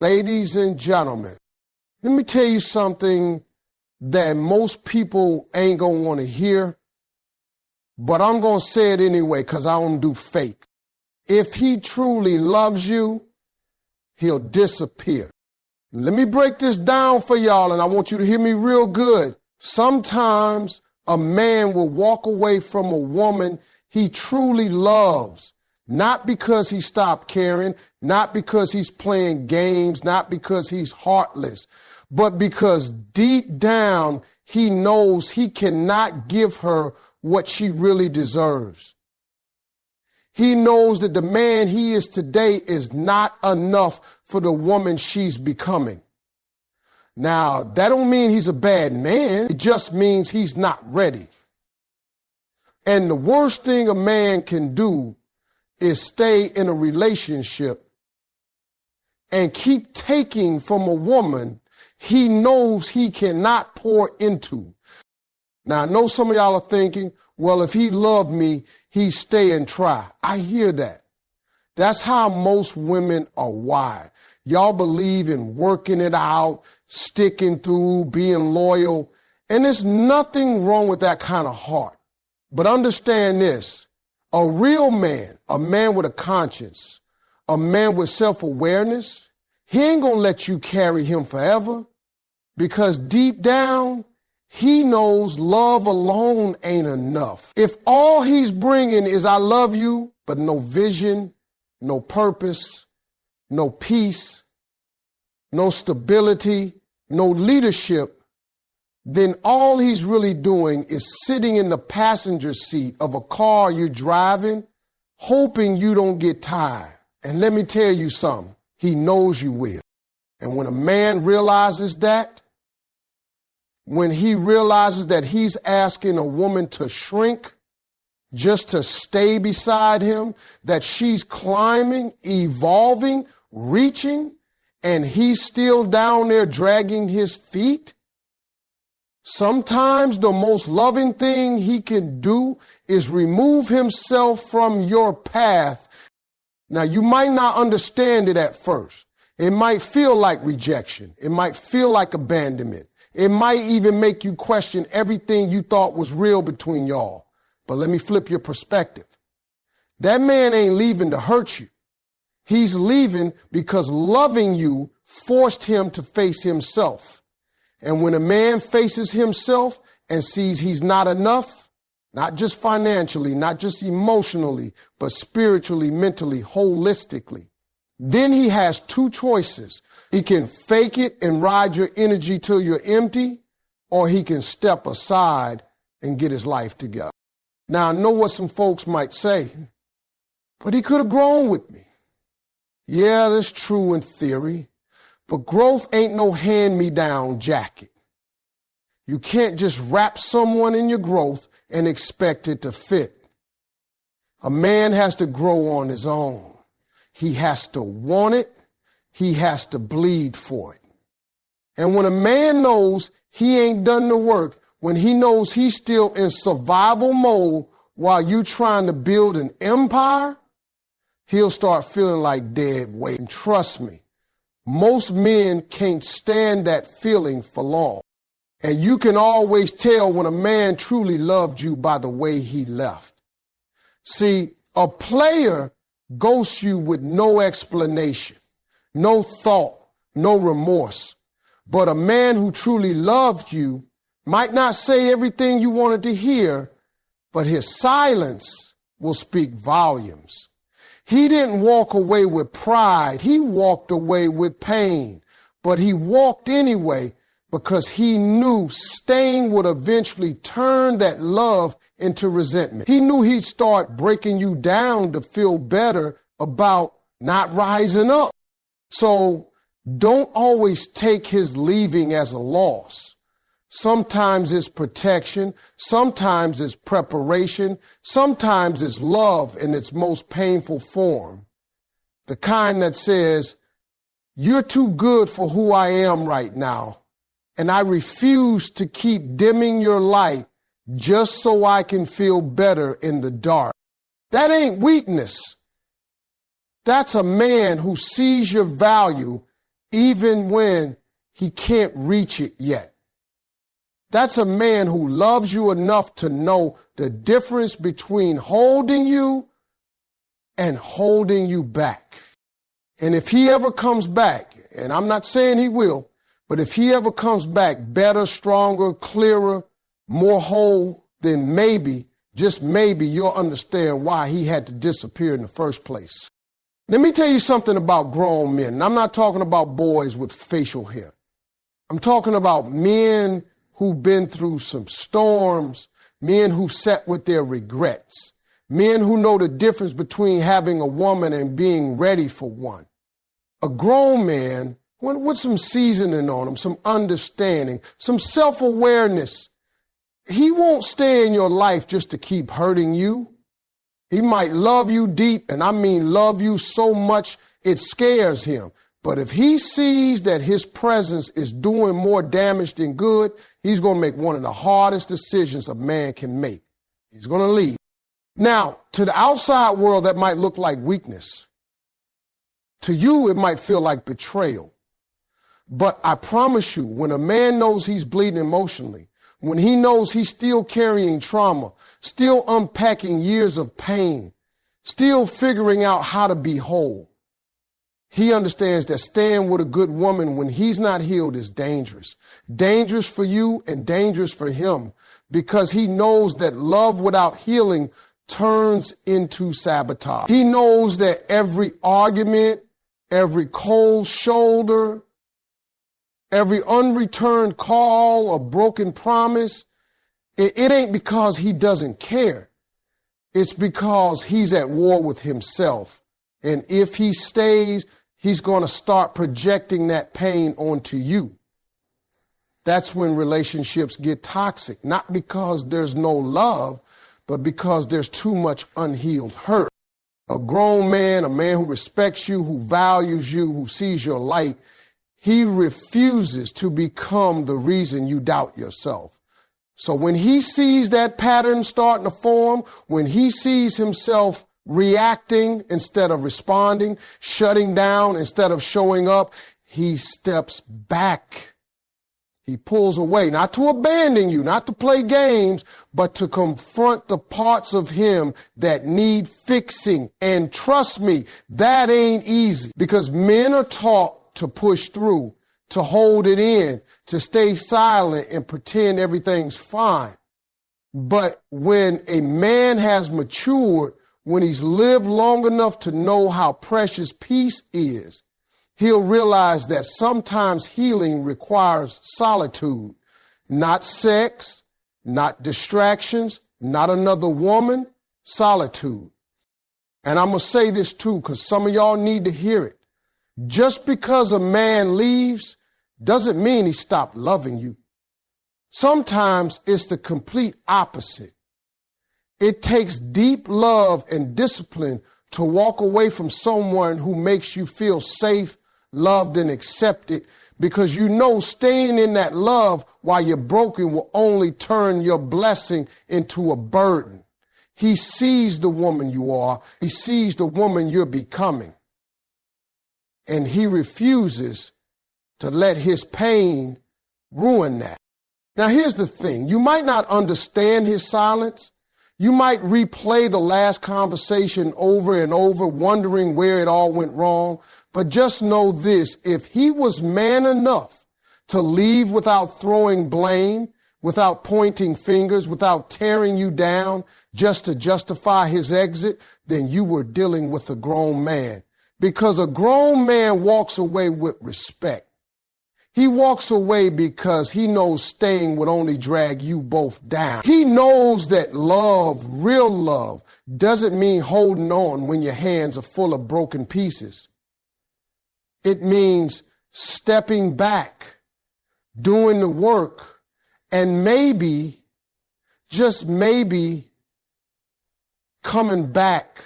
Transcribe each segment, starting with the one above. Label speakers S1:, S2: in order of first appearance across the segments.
S1: Ladies and gentlemen, let me tell you something that most people ain't going to want to hear, but I'm going to say it anyway because I don't do fake. If he truly loves you, he'll disappear. Let me break this down for y'all, and I want you to hear me real good. Sometimes a man will walk away from a woman he truly loves, not because he stopped caring, not because he's playing games, not because he's heartless, but because deep down he knows he cannot give her what she really deserves. He knows that the man he is today is not enough for the woman she's becoming. Now, that don't mean he's a bad man. It just means he's not ready. And the worst thing a man can do is stay in a relationship and keep taking from a woman he knows he cannot pour into. Now, I know some of y'all are thinking, well, if he loved me, he'd stay and try. I hear that. That's how most women are wired. Y'all believe in working it out, sticking through, being loyal. And there's nothing wrong with that kind of heart. But understand this, a real man, a man with a conscience, a man with self-awareness, he ain't gonna let you carry him forever, because deep down, he knows love alone ain't enough. If all he's bringing is I love you, but no vision, no purpose, no peace, no stability, no leadership, then all he's really doing is sitting in the passenger seat of a car you're driving, hoping you don't get tired. And let me tell you something, he knows you will. And when a man realizes that, when he realizes that he's asking a woman to shrink just to stay beside him, that she's climbing, evolving, reaching, and he's still down there dragging his feet, sometimes the most loving thing he can do is remove himself from your path. Now, you might not understand it at first. It might feel like rejection. It might feel like abandonment. It might even make you question everything you thought was real between y'all. But let me flip your perspective. That man ain't leaving to hurt you. He's leaving because loving you forced him to face himself. And when a man faces himself and sees he's not enough, not just financially, not just emotionally, but spiritually, mentally, holistically, then he has two choices. He can fake it and ride your energy till you're empty, or he can step aside and get his life together. Now, I know what some folks might say, but he could have grown with me. Yeah, that's true in theory, but growth ain't no hand-me-down jacket. You can't just wrap someone in your growth and expect it to fit. A man has to grow on his own. He has to want it. He has to bleed for it. And when a man knows he ain't done the work, when he knows he's still in survival mode while you trying to build an empire, he'll start feeling like dead weight. And trust me, most men can't stand that feeling for long. And you can always tell when a man truly loved you by the way he left. See, a player ghosts you with no explanation, no thought, no remorse. But a man who truly loved you might not say everything you wanted to hear, but his silence will speak volumes. He didn't walk away with pride. He walked away with pain, but he walked anyway because he knew staying would eventually turn that love into resentment. He knew he'd start breaking you down to feel better about not rising up. So don't always take his leaving as a loss. Sometimes it's protection. Sometimes it's preparation. Sometimes it's love in its most painful form. The kind that says, you're too good for who I am right now, and I refuse to keep dimming your light just so I can feel better in the dark. That ain't weakness. That's a man who sees your value even when he can't reach it yet. That's a man who loves you enough to know the difference between holding you and holding you back. And if he ever comes back, and I'm not saying he will, but if he ever comes back better, stronger, clearer, more whole, then maybe, just maybe, you'll understand why he had to disappear in the first place. Let me tell you something about grown men. And I'm not talking about boys with facial hair. I'm talking about men who've been through some storms, men who sat with their regrets, men who know the difference between having a woman and being ready for one. A grown man with some seasoning on him, some understanding, some self-awareness. He won't stay in your life just to keep hurting you. He might love you deep, and I mean love you so much it scares him. But if he sees that his presence is doing more damage than good, he's going to make one of the hardest decisions a man can make. He's going to leave. Now, to the outside world, that might look like weakness. To you, it might feel like betrayal. But I promise you, when a man knows he's bleeding emotionally, when he knows he's still carrying trauma, still unpacking years of pain, still figuring out how to be whole, he understands that staying with a good woman when he's not healed is dangerous. Dangerous for you and dangerous for him, because he knows that love without healing turns into sabotage. He knows that every argument, every cold shoulder, every unreturned call, a broken promise, it ain't because he doesn't care. It's because he's at war with himself. And if he stays, he's going to start projecting that pain onto you. That's when relationships get toxic, not because there's no love, but because there's too much unhealed hurt. A grown man, a man who respects you, who values you, who sees your light, he refuses to become the reason you doubt yourself. So when he sees that pattern starting to form, when he sees himself reacting instead of responding, shutting down instead of showing up, he steps back. He pulls away, not to abandon you, not to play games, but to confront the parts of him that need fixing. And trust me, that ain't easy, because men are taught to push through, to hold it in, to stay silent and pretend everything's fine. But when a man has matured, when he's lived long enough to know how precious peace is, he'll realize that sometimes healing requires solitude, not sex, not distractions, not another woman, solitude. And I'm going to say this too, because some of y'all need to hear it. Just because a man leaves doesn't mean he stopped loving you. Sometimes it's the complete opposite. It takes deep love and discipline to walk away from someone who makes you feel safe, loved, and accepted, because you know staying in that love while you're broken will only turn your blessing into a burden. He sees the woman you are. He sees the woman you're becoming. And he refuses to let his pain ruin that. Now, here's the thing. You might not understand his silence. You might replay the last conversation over and over, wondering where it all went wrong. But just know this, if he was man enough to leave without throwing blame, without pointing fingers, without tearing you down just to justify his exit, then you were dealing with a grown man. Because a grown man walks away with respect. He walks away because he knows staying would only drag you both down. He knows that love, real love, doesn't mean holding on when your hands are full of broken pieces. It means stepping back, doing the work, and maybe, just maybe, coming back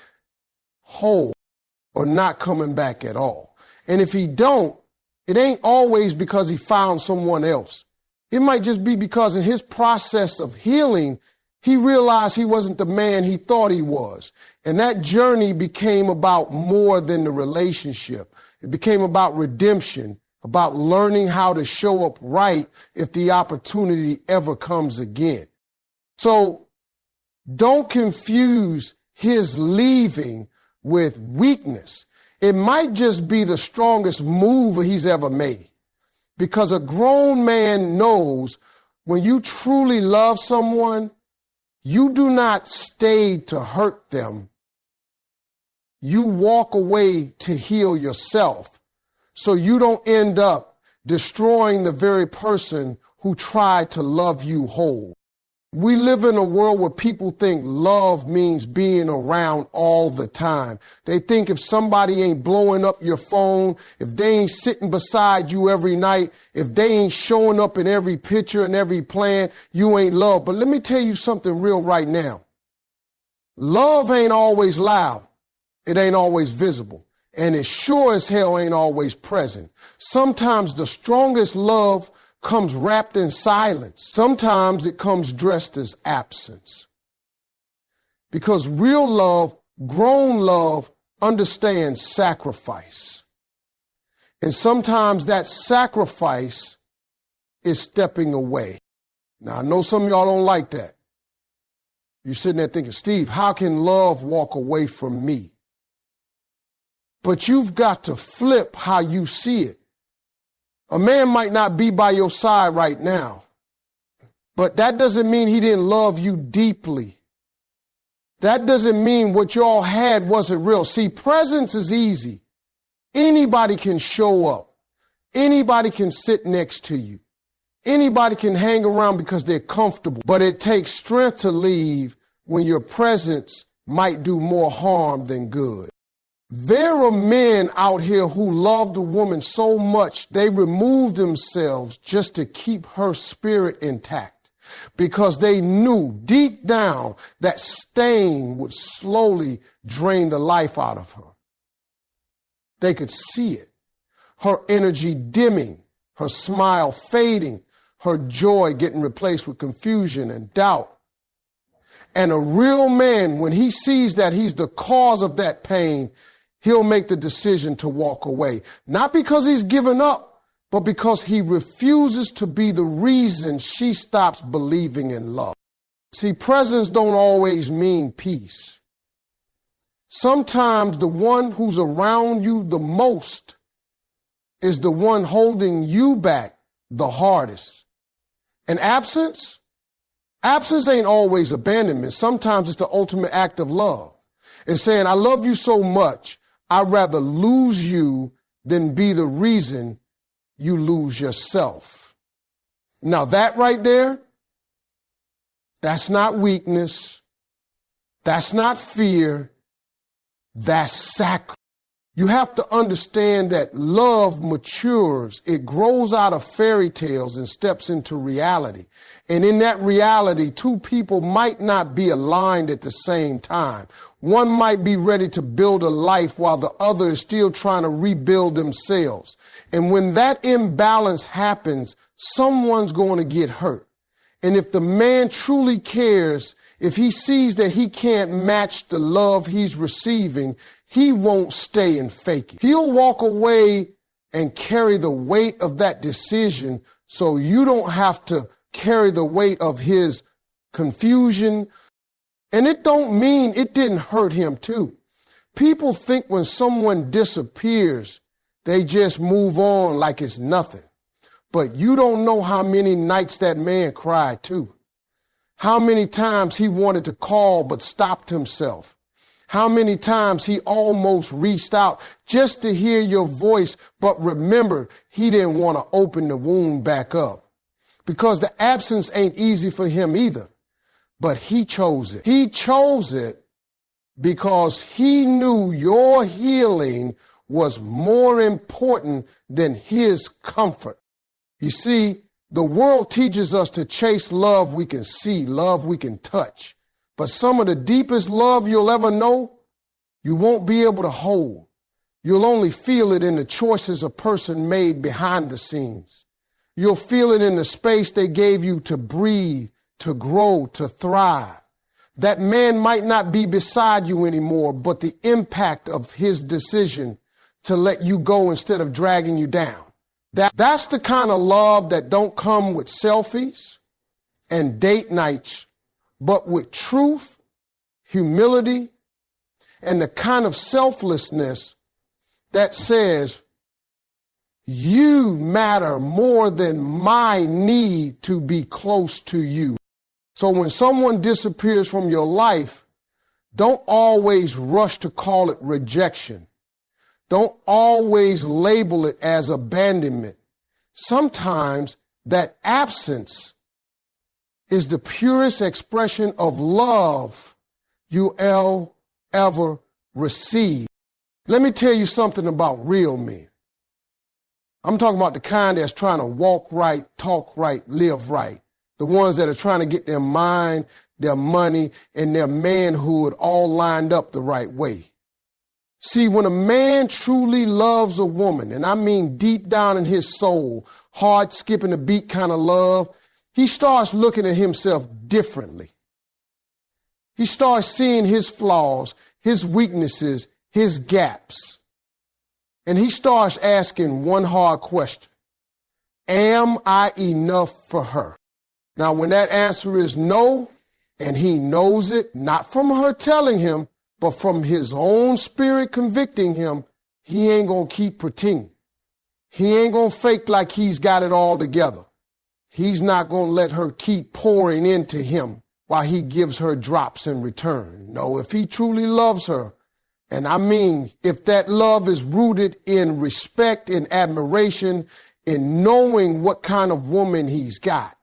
S1: whole or not coming back at all. And if he don't, it ain't always because he found someone else. It might just be because in his process of healing, he realized he wasn't the man he thought he was. And that journey became about more than the relationship. It became about redemption, about learning how to show up right if the opportunity ever comes again. So don't confuse his leaving with weakness. It might just be the strongest move he's ever made, because a grown man knows when you truly love someone, you do not stay to hurt them. You walk away to heal yourself, so you don't end up destroying the very person who tried to love you whole. We live in a world where people think love means being around all the time. They think if somebody ain't blowing up your phone, if they ain't sitting beside you every night, if they ain't showing up in every picture and every plan, you ain't loved. But let me tell you something real right now. Love ain't always loud. It ain't always visible. And it sure as hell ain't always present. Sometimes the strongest love comes wrapped in silence. Sometimes it comes dressed as absence. Because real love, grown love, understands sacrifice. And sometimes that sacrifice is stepping away. Now, I know some of y'all don't like that. You're sitting there thinking, Steve, how can love walk away from me? But you've got to flip how you see it. A man might not be by your side right now, but that doesn't mean he didn't love you deeply. That doesn't mean what y'all had wasn't real. See, presence is easy. Anybody can show up. Anybody can sit next to you. Anybody can hang around because they're comfortable. But it takes strength to leave when your presence might do more harm than good. There are men out here who loved a woman so much they removed themselves just to keep her spirit intact, because they knew deep down that staying would slowly drain the life out of her. They could see it. Her energy dimming, her smile fading, her joy getting replaced with confusion and doubt. And a real man, when he sees that he's the cause of that pain, he'll make the decision to walk away. Not because he's given up, but because he refuses to be the reason she stops believing in love. See, presence don't always mean peace. Sometimes the one who's around you the most is the one holding you back the hardest. And absence ain't always abandonment. Sometimes it's the ultimate act of love. It's saying, I love you so much, I'd rather lose you than be the reason you lose yourself. Now that right there, that's not weakness. That's not fear. That's sacrifice. You have to understand that love matures. It grows out of fairy tales and steps into reality. And in that reality, two people might not be aligned at the same time. One might be ready to build a life while the other is still trying to rebuild themselves. And when that imbalance happens, someone's going to get hurt. And if the man truly cares, if he sees that he can't match the love he's receiving, he won't stay and fake it. He'll walk away and carry the weight of that decision, so you don't have to carry the weight of his confusion. And it don't mean it didn't hurt him too. People think when someone disappears, they just move on like it's nothing. But you don't know how many nights that man cried too. How many times he wanted to call but stopped himself. How many times he almost reached out just to hear your voice, but remembered he didn't want to open the wound back up. Because the absence ain't easy for him either. But he chose it. He chose it because he knew your healing was more important than his comfort. You see, the world teaches us to chase love we can see, love we can touch. But some of the deepest love you'll ever know, you won't be able to hold. You'll only feel it in the choices a person made behind the scenes. You'll feel it in the space they gave you to breathe, to grow, to thrive. That man might not be beside you anymore, but the impact of his decision to let you go instead of dragging you down, That's the kind of love that don't come with selfies and date nights, but with truth, humility, and the kind of selflessness that says, you matter more than my need to be close to you. So when someone disappears from your life, don't always rush to call it rejection. Don't always label it as abandonment. Sometimes that absence is the purest expression of love you'll ever receive. Let me tell you something about real men. I'm talking about the kind that's trying to walk right, talk right, live right. The ones that are trying to get their mind, their money, and their manhood all lined up the right way. See, when a man truly loves a woman, and I mean deep down in his soul, hard skipping a beat kind of love, he starts looking at himself differently. He starts seeing his flaws, his weaknesses, his gaps. And he starts asking one hard question. Am I enough for her? Now, when that answer is no, and he knows it, not from her telling him, but from his own spirit convicting him, he ain't going to keep pretending. He ain't going to fake like he's got it all together. He's not going to let her keep pouring into him while he gives her drops in return. No, if he truly loves her, and I mean, if that love is rooted in respect, in admiration, in knowing what kind of woman he's got,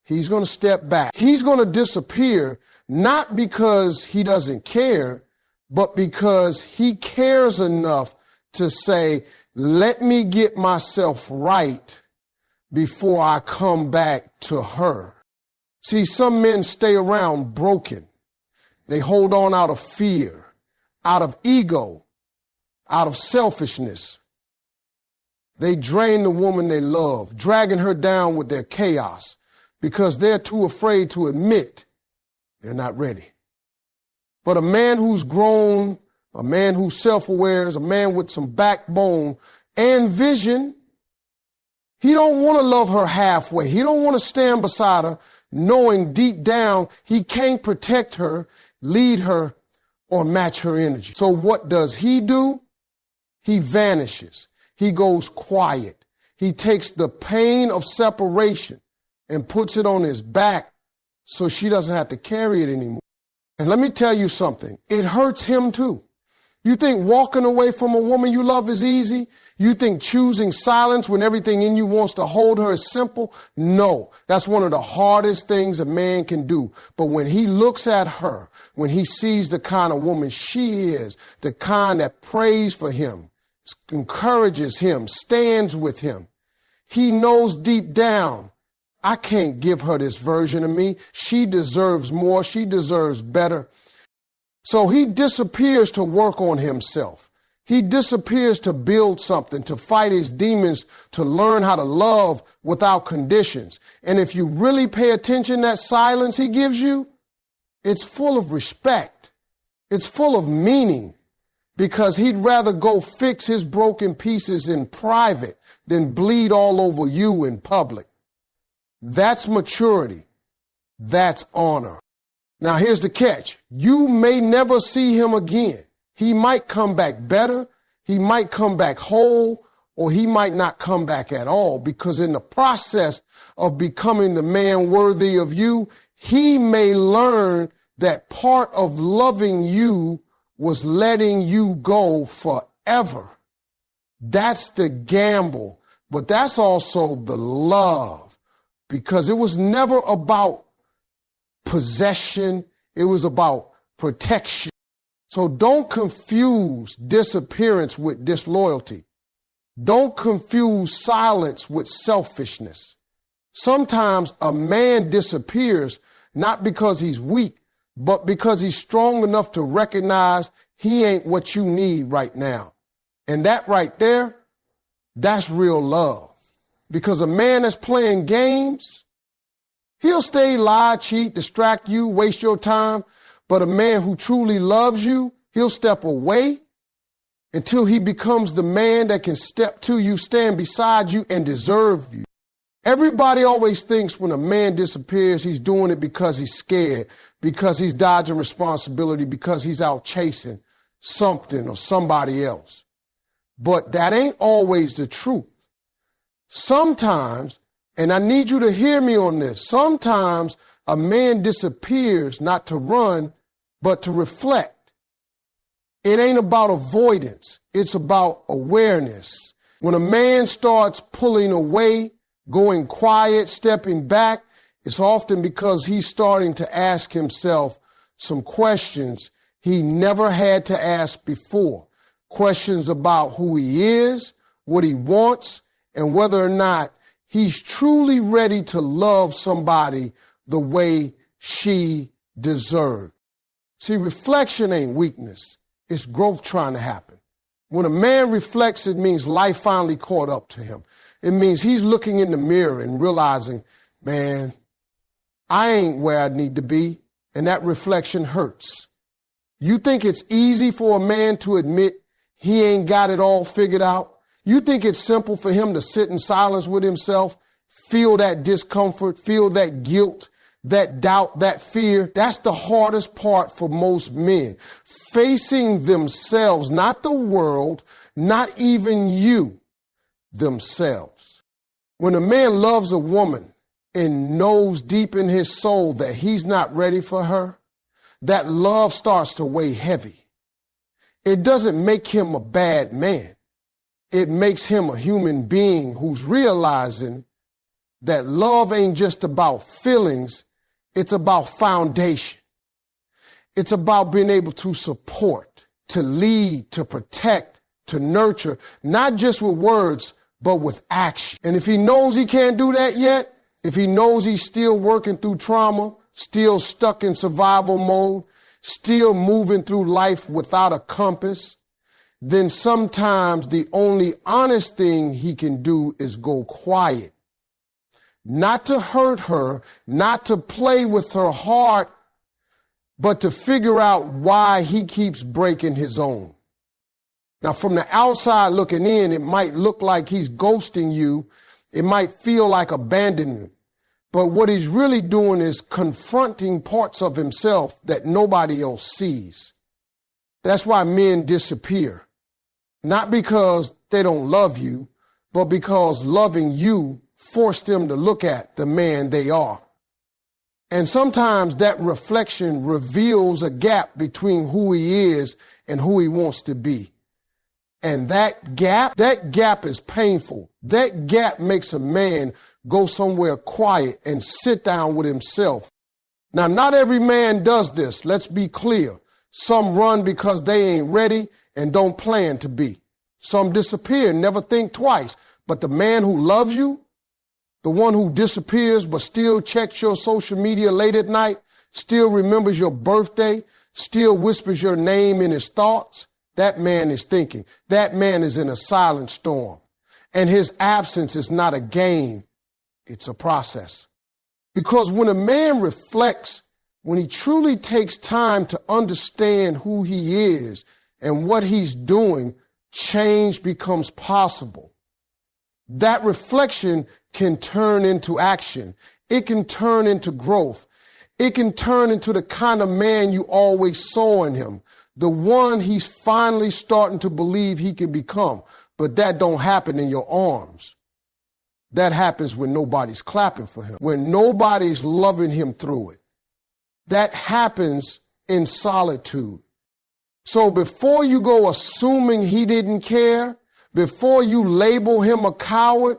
S1: he's going to step back. He's going to disappear, not because he doesn't care, but because he cares enough to say, let me get myself right before I come back to her. See, some men stay around broken. They hold on out of fear, out of ego, out of selfishness. They drain the woman they love, dragging her down with their chaos because they're too afraid to admit they're not ready. But a man who's grown, a man who's self-aware, is a man with some backbone and vision. He don't want to love her halfway. He don't want to stand beside her knowing deep down he can't protect her, lead her, or match her energy. So what does he do? He vanishes. He goes quiet. He takes the pain of separation and puts it on his back so she doesn't have to carry it anymore. And let me tell you something. It hurts him too. You think walking away from a woman you love is easy? You think choosing silence when everything in you wants to hold her is simple? No, that's one of the hardest things a man can do. But when he looks at her, when he sees the kind of woman she is, the kind that prays for him, encourages him, stands with him, he knows deep down, I can't give her this version of me. She deserves more. She deserves better. So he disappears to work on himself. He disappears to build something, to fight his demons, to learn how to love without conditions. And if you really pay attention, that silence he gives you, it's full of respect. It's full of meaning, because he'd rather go fix his broken pieces in private than bleed all over you in public. That's maturity. That's honor. Now, here's the catch. You may never see him again. He might come back better. He might come back whole, or he might not come back at all, because in the process of becoming the man worthy of you, he may learn that part of loving you was letting you go forever. That's the gamble, but that's also the love. Because it was never about possession. It was about protection. So don't confuse disappearance with disloyalty. Don't confuse silence with selfishness. Sometimes a man disappears not because he's weak, but because he's strong enough to recognize he ain't what you need right now. And that right there, that's real love. Because a man that's playing games, he'll stay, lie, cheat, distract you, waste your time. But a man who truly loves you, he'll step away until he becomes the man that can step to you, stand beside you, and deserve you. Everybody always thinks when a man disappears, he's doing it because he's scared, because he's dodging responsibility, because he's out chasing something or somebody else. But that ain't always the truth. Sometimes, and I need you to hear me on this, sometimes a man disappears not to run, but to reflect. It ain't about avoidance. It's about awareness. When a man starts pulling away, going quiet, stepping back, it's often because he's starting to ask himself some questions he never had to ask before. Questions about who he is, what he wants, and whether or not he's truly ready to love somebody the way she deserves. See, reflection ain't weakness. It's growth trying to happen. When a man reflects, it means life finally caught up to him. It means he's looking in the mirror and realizing, man, I ain't where I need to be, and that reflection hurts. You think it's easy for a man to admit he ain't got it all figured out? You think it's simple for him to sit in silence with himself, feel that discomfort, feel that guilt, that doubt, that fear? That's the hardest part for most men. Facing themselves, not the world, not even you, themselves. When a man loves a woman and knows deep in his soul that he's not ready for her, that love starts to weigh heavy. It doesn't make him a bad man. It makes him a human being who's realizing that love ain't just about feelings. It's about foundation. It's about being able to support, to lead, to protect, to nurture, not just with words, but with action. And if he knows he can't do that yet, if he knows he's still working through trauma, still stuck in survival mode, still moving through life without a compass, then sometimes the only honest thing he can do is go quiet. Not to hurt her, not to play with her heart, but to figure out why he keeps breaking his own. Now, from the outside looking in, it might look like he's ghosting you. It might feel like abandonment. But what he's really doing is confronting parts of himself that nobody else sees. That's why men disappear. Not because they don't love you, but because loving you forced them to look at the man they are. And sometimes that reflection reveals a gap between who he is and who he wants to be. And that gap is painful. That gap makes a man go somewhere quiet and sit down with himself. Now, not every man does this. Let's be clear. Some run because they ain't ready and don't plan to be. Some disappear and never think twice. But the man who loves you, the one who disappears but still checks your social media late at night, still remembers your birthday, still whispers your name in his thoughts, that man is thinking. That man is in a silent storm. And his absence is not a game. It's a process. Because when a man reflects, when he truly takes time to understand who he is and what he's doing, change becomes possible. That reflection can turn into action. It can turn into growth. It can turn into the kind of man you always saw in him, the one he's finally starting to believe he can become. But that don't happen in your arms. That happens when nobody's clapping for him, when nobody's loving him through it. That happens in solitude. So before you go assuming he didn't care, before you label him a coward,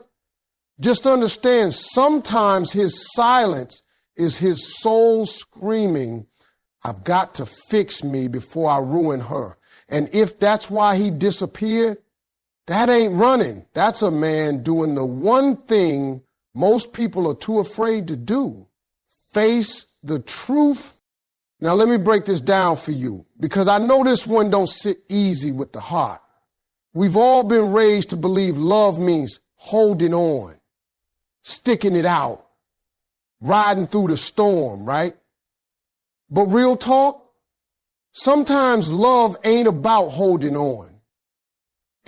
S1: just understand sometimes his silence is his soul screaming, I've got to fix me before I ruin her. And if that's why he disappeared, that ain't running. That's a man doing the one thing most people are too afraid to do. Face the truth. Now let me break this down for you, because I know this one don't sit easy with the heart. We've all been raised to believe love means holding on, sticking it out, riding through the storm, right? But real talk, sometimes love ain't about holding on.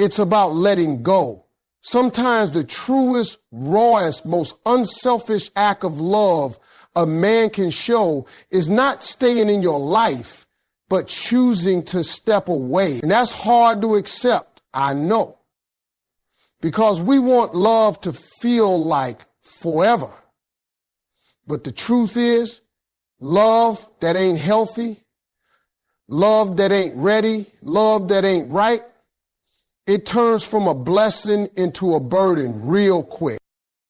S1: It's about letting go. Sometimes the truest, rawest, most unselfish act of love a man can show is not staying in your life, but choosing to step away. And that's hard to accept, I know, because we want love to feel like forever. But the truth is, love that ain't healthy, love that ain't ready, love that ain't right, it turns from a blessing into a burden real quick.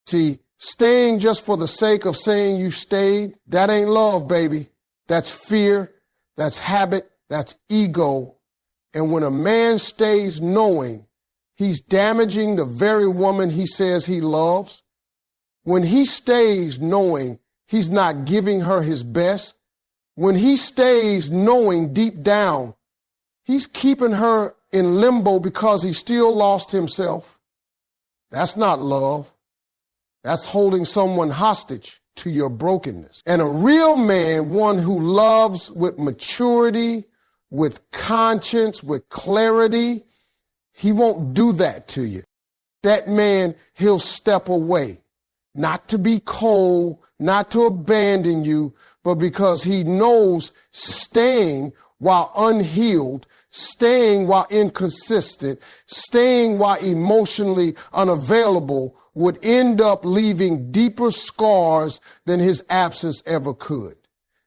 S1: See, staying just for the sake of saying you stayed, that ain't love, baby. That's fear, that's habit, that's ego. And when a man stays knowing he's damaging the very woman he says he loves, when he stays knowing he's not giving her his best, when he stays knowing deep down he's keeping her in limbo because he still lost himself, that's not love. That's holding someone hostage to your brokenness. And a real man, one who loves with maturity, with conscience, with clarity, he won't do that to you. That man, he'll step away, not to be cold, not to abandon you, but because he knows staying while unhealed, staying while inconsistent, staying while emotionally unavailable would end up leaving deeper scars than his absence ever could.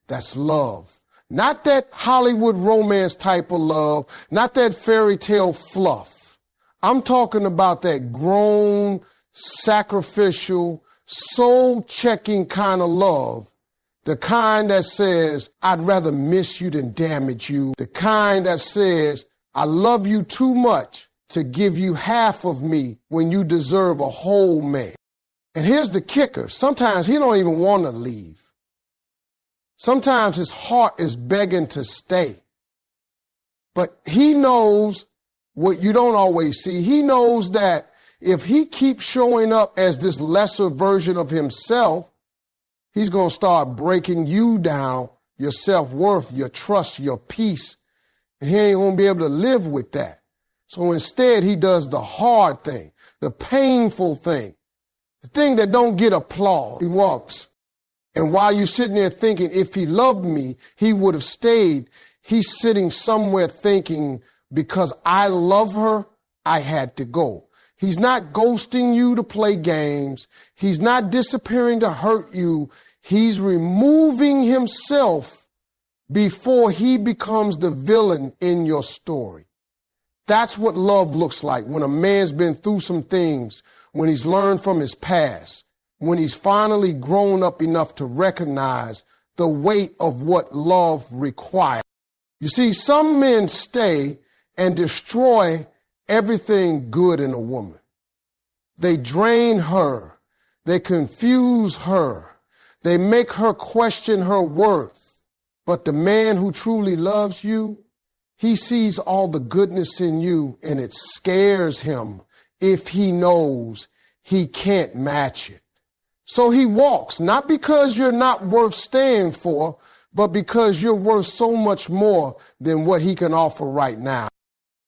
S1: That's love. Not that Hollywood romance type of love, not that fairy tale fluff. I'm talking about that grown, sacrificial, soul-checking kind of love. The kind that says, I'd rather miss you than damage you. The kind that says, I love you too much to give you half of me when you deserve a whole man. And here's the kicker. Sometimes he don't even want to leave. Sometimes his heart is begging to stay. But he knows what you don't always see. He knows that if he keeps showing up as this lesser version of himself, he's going to start breaking you down, your self-worth, your trust, your peace. And he ain't going to be able to live with that. So instead, he does the hard thing, the painful thing, the thing that don't get applause. He walks. And while you're sitting there thinking, if he loved me, he would have stayed, he's sitting somewhere thinking, because I love her, I had to go. He's not ghosting you to play games. He's not disappearing to hurt you. He's removing himself before he becomes the villain in your story. That's what love looks like when a man's been through some things, when he's learned from his past, when he's finally grown up enough to recognize the weight of what love requires. You see, some men stay and destroy everything good in a woman. They drain her. They confuse her. They make her question her worth. But the man who truly loves you, he sees all the goodness in you, and it scares him if he knows he can't match it. So he walks, not because you're not worth staying for, but because you're worth so much more than what he can offer right now.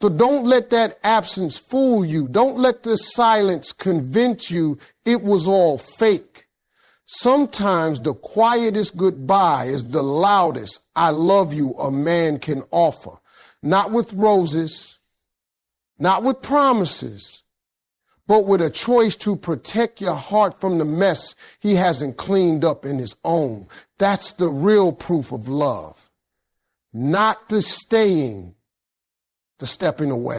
S1: So don't let that absence fool you. Don't let this silence convince you it was all fake. Sometimes the quietest goodbye is the loudest I love you a man can offer. Not with roses, not with promises, but with a choice to protect your heart from the mess he hasn't cleaned up in his own. That's the real proof of love. Not the staying, the stepping away.